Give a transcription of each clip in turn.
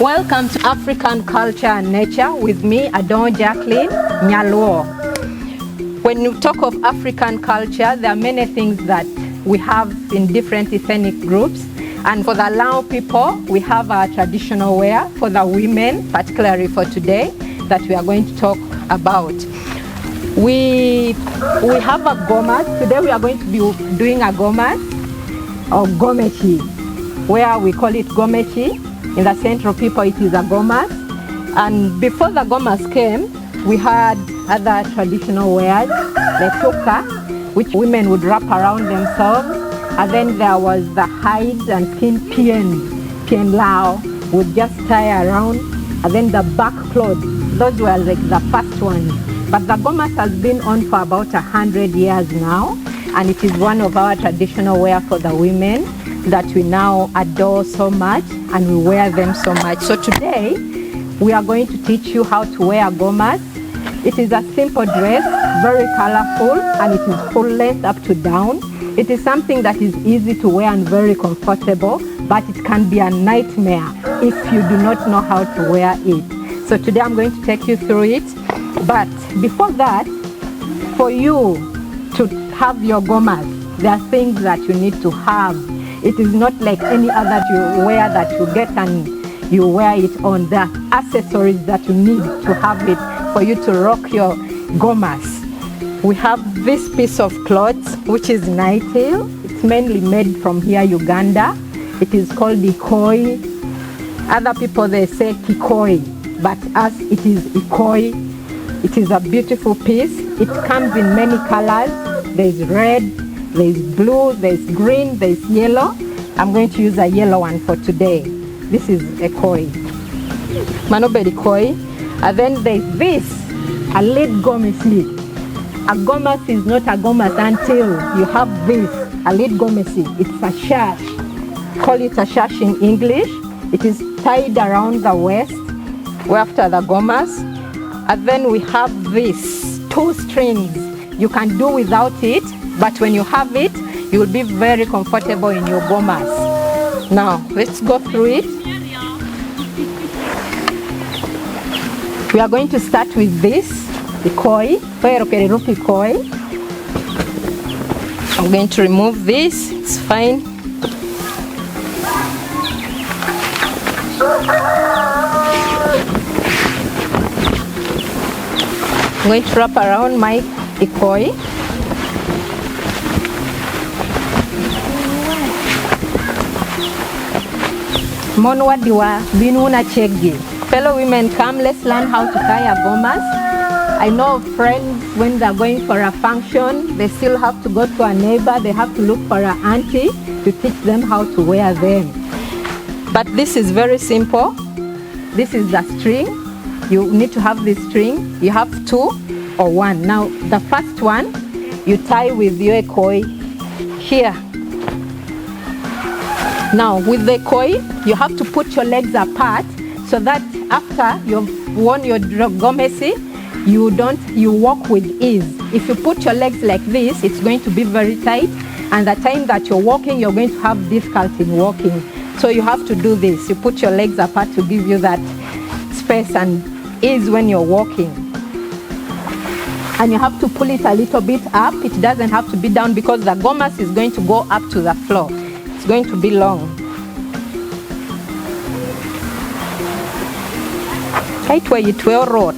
Welcome to African Culture and Nature with me, Adon Jacqueline Nyaluo. When you talk of African culture, there are many things that we have in different ethnic groups. And for the Lao people, we have our traditional wear. For the women, particularly for today, that we are going to talk about. We have a Gomesi. Today we are going to be doing a Gomesi or Gomesi, where we call it Gomesi. In the Central people, it is a Gomesi. And before the Gomesi came, we had other traditional wears, the toka, which women would wrap around themselves. And then there was the hide and skin pien lao, would just tie around. And then the back clothes, those were like the first ones. But the Gomesi has been on for about 100 years now. And it is one of our traditional wear for the women that we now adore so much and we wear them so much. So today we are going to teach you how to wear a Gomesi. It is a simple dress, very colorful, and it is full length up to down. It is something that is easy to wear and very comfortable, but it can be a nightmare if you do not know how to wear it. So today I'm going to take you through it. But before that, for you to have your Gomesi, there are things that you need to have. It is not like any other you wear that you get and you wear it on. The accessories that you need to have it for you to rock your Gomesi. We have this piece of cloth, which is nightale. It's mainly made from here, Uganda. It is called ikoi. Other people, they say kikoi, but us, it is ikoi. It is a beautiful piece. It comes in many colors. There's red, there's blue, there's green, there's yellow. I'm going to use a yellow one for today. This is a koi, manobeli koi. And then there's this, a lead Gomesi. A Gomesi is not a Gomesi until you have this, a lead Gomesi. It's a sash. Call it a sash in English. It is tied around the waist, after the Gomesi. And then we have this, 2 strings. You can do without it, but when you have it, you will be very comfortable in your Gomesi. Now, let's go through it. We are going to start with this, the koi. I'm going to remove this, it's fine. I'm going to wrap around my ikoi. Monwadiwa binuna chegi. Fellow women, come, let's learn how to tie a Gomesi. I know friends, when they're going for a function, they still have to go to a neighbor, they have to look for an auntie to teach them how to wear them. But this is very simple. This is the string. You need to have this string. You have 2 or 1. Now, the first one, you tie with your koi here. Now, with the koi, you have to put your legs apart so that after you've worn your Gomesi, you walk with ease. If you put your legs like this, it's going to be very tight, and the time that you're walking, you're going to have difficulty in walking. So you have to do this. You put your legs apart to give you that space and ease when you're walking. And you have to pull it a little bit up. It doesn't have to be down because the Gomesi is going to go up to the floor. It's going to be long. Right where you twirl road.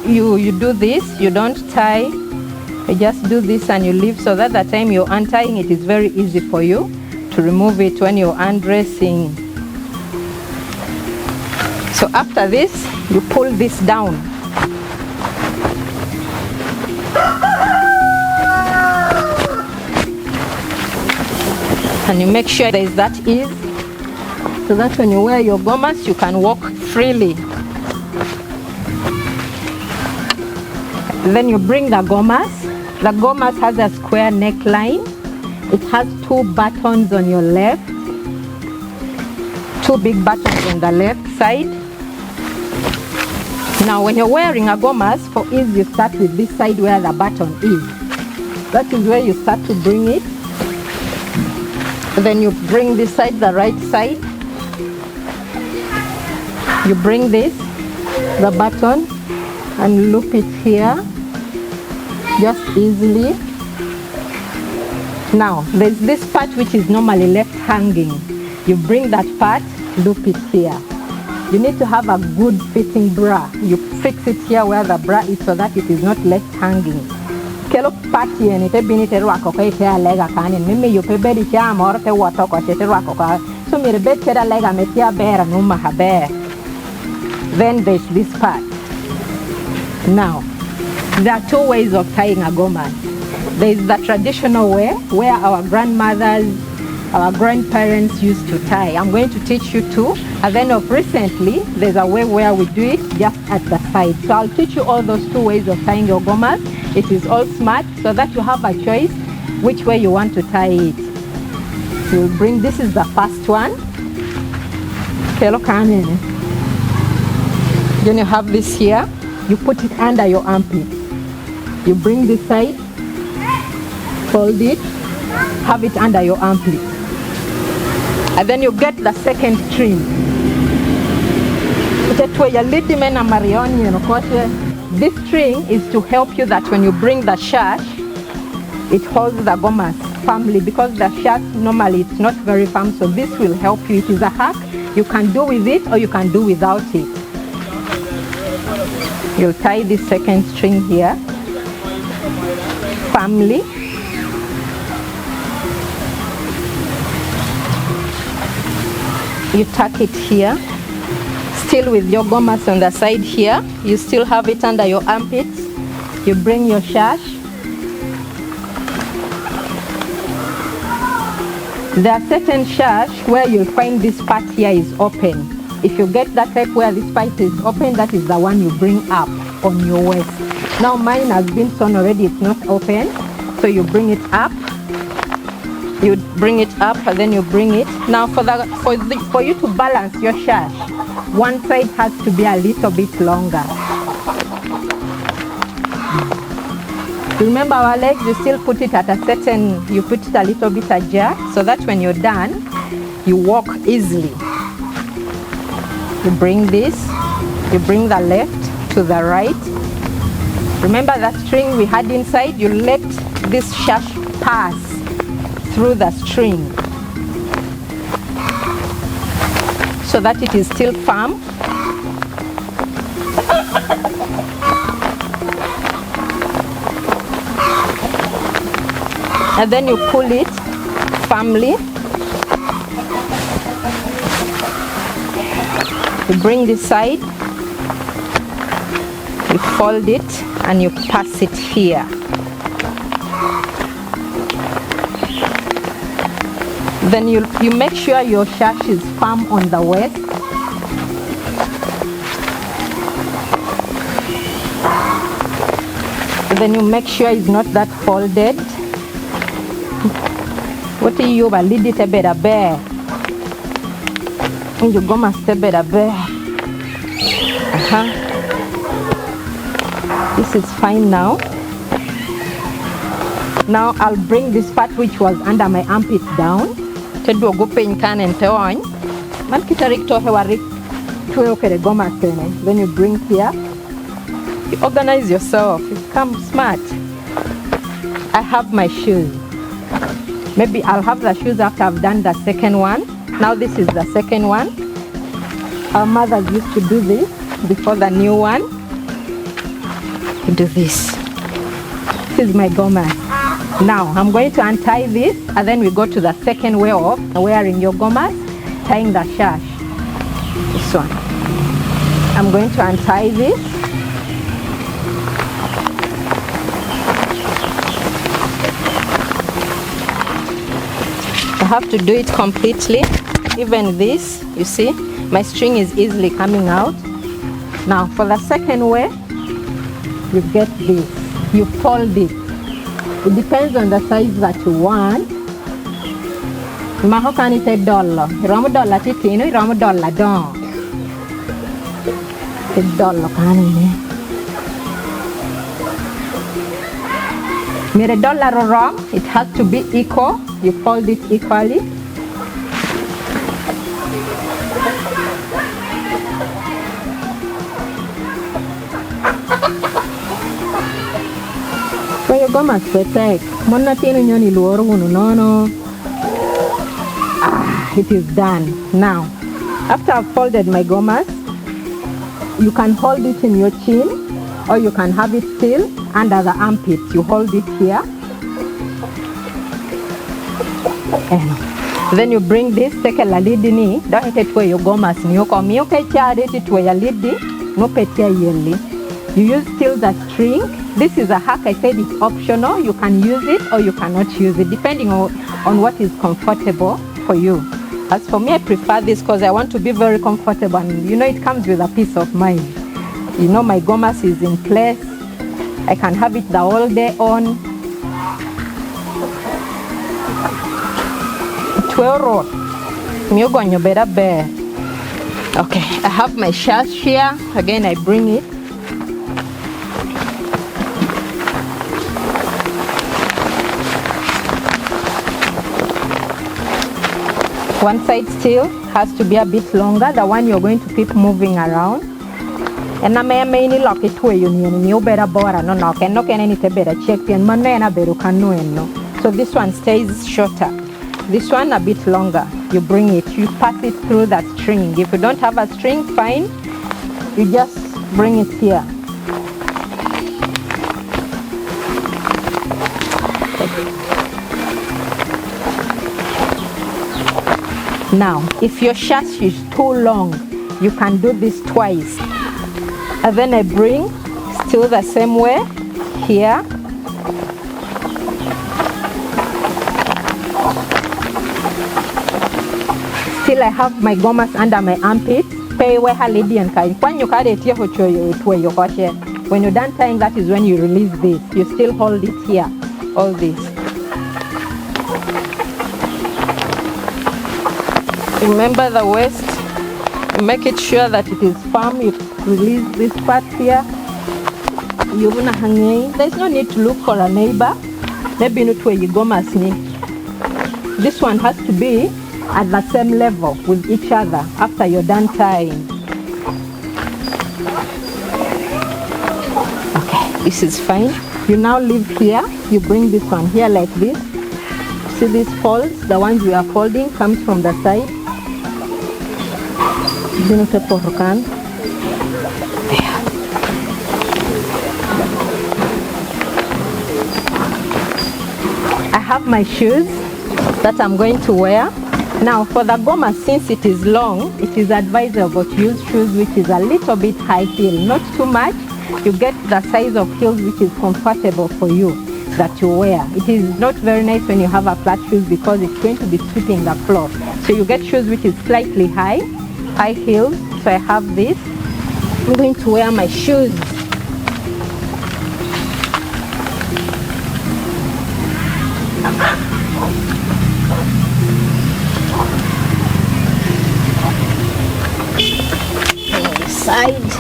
You do this, you don't tie. You just do this and you leave, so that the time you're untying it is very easy for you to remove it when you're undressing. So after this, you pull this down. And you make sure there is that ease, so that when you wear your Gomesi, you can walk freely. Then you bring the Gomesi. The Gomesi has a square neckline. It has 2 buttons on your left, 2 big buttons on the left side. Now when you're wearing a Gomesi, for ease, you start with this side where the button is. That is where you start to bring it. Then you bring this side, the right side. You bring this, the button, and loop it here, just easily. Now, there's this part which is normally left hanging. You bring that part, loop it here. You need to have a good fitting bra. You fix it here where the bra is so that it is not left hanging. Kelo party and it been it rako kai te lega kanin mimi you pe bedi cham or te wato ko te rako ka so mi bet te lega metia bera no mahabe. Then there's this part. Now there are two ways of tying a goma. There is the traditional way where our grandmothers, our grandparents used to tie. I'm going to teach you two. And then of recently, there's a way where we do it just at the side. So I'll teach you all those two ways of tying your gomas. It is all smart so that you have a choice which way you want to tie it. You'll bring, this is the first one. Then you have this here. You put it under your armpit. You bring this side, fold it, have it under your armpit. And then you get the second string. This string is to help you that when you bring the shash, it holds the gomas firmly because the shash normally it's not very firm, so this will help you. It is a hack. You can do with it or you can do without it. You'll tie this second string here firmly. You tuck it here, still with your gomas on the side here. You still have it under your armpits. You bring your shash. There are certain shash where you'll find this part here is open. If you get that type where this part is open, that is the one you bring up on your waist. Now mine has been sewn already, it's not open. So you bring it up. You bring it up and then you bring it. Now for you to balance your shash, one side has to be a little bit longer. Remember our legs, you still put it at a certain, you put it a little bit ajar so that when you're done, you walk easily. You bring this, you bring the left to the right. Remember that string we had inside, you let this shash pass through the string so that it is still firm. And then you pull it firmly. You bring this side, you fold it and you pass it here. Then you make sure your shash is firm on the waist. Then you make sure it's not that folded. What do you lead it a better bear? And you go master better bear. This is fine now. Now I'll bring this part which was under my armpit down. Then you bring here. You organize yourself. You come smart. I have my shoes. Maybe I'll have the shoes after I've done the second one. Now this is the second one. Our mothers used to do this before the new one. You do this. This is my goma. Now I'm going to untie this and then we go to the second way of wearing your gomas, tying the shash. This one. I'm going to untie this. I have to do it completely. Even this, you see, my string is easily coming out. Now for the second way, you get this. You fold it. It depends on the size that you want. Mahokani te dollar. Ramu dollar titino, ramu dollar don. Te dollar kani. Mere dollar wrong. It has to be equal. You fold it equally. Tweyo gomas petek. Mona tino nyoni luoro unu nono. It is done. Now, after I've folded my gomas, you can hold it in your chin or you can have it still under the armpit. You hold it here. And then you bring this, take a lidi ni, don't hit where your gomas ni yoko miyoke chade it where your lidi, no petia yeli. You use still the string. This is a hack. I said it's optional. You can use it or you cannot use it, depending on what is comfortable for you. As for me, I prefer this because I want to be very comfortable, and it comes with a peace of mind. My gomas is in place. I can have it the whole day on. 12 roll. Miogonyo better bear. Okay, I have my shash here. Again, I bring it. One side still has to be a bit longer, the one you're going to keep moving around. And I may lock it to you better bora no can no can any better check and manena beru canoe no. So this one stays shorter. This one a bit longer. You bring it, you pass it through that string. If you don't have a string, fine. You just bring it here. Now, if your shash is too long, you can do this twice. And then I bring still the same way here. Still I have my gomas under my armpit. When you're done tying, that is when you release this. You still hold it here, all this. Remember the waist, you make it sure that it is firm. You release this part here. There's no need to look for a neighbor. Maybe not where you go masni. This one has to be at the same level with each other after you're done tying. Okay, this is fine. You now leave here. You bring this one here like this. See these folds? The ones we are folding comes from the side. There. I have my shoes that I'm going to wear. Now for the goma, since it is long, it is advisable to use shoes which is a little bit high heel, not too much. You get the size of heels which is comfortable for you that you wear. It is not very nice when you have a flat shoes because it's going to be sweeping the floor. So you get shoes which is slightly high heels. So I have this. I'm going to wear my shoes. Side.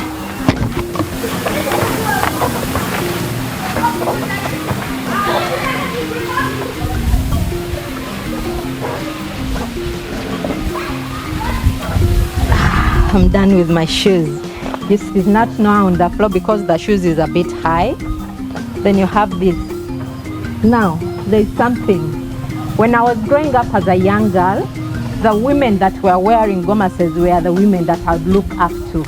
I'm done with my shoes. This is not now on the floor because the shoes is a bit high. Then you have this. Now, there's something. When I was growing up as a young girl, the women that were wearing gomases were the women that I would look up to.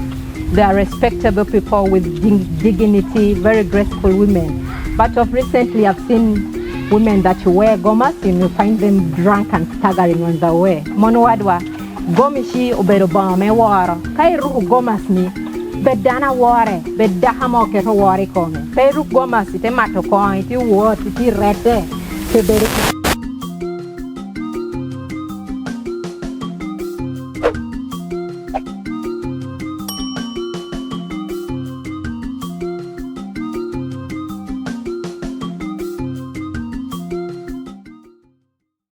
They are respectable people with dignity, very graceful women. But of recently, I've seen women that wear gomas and you find them drunk and staggering on the way. Monowadwa, gomishi uberuba me wara. Kairu gomas ni bedana ware, bedahamo ke ware kome. Kairu gomas ite mato ko ite wo ite rete.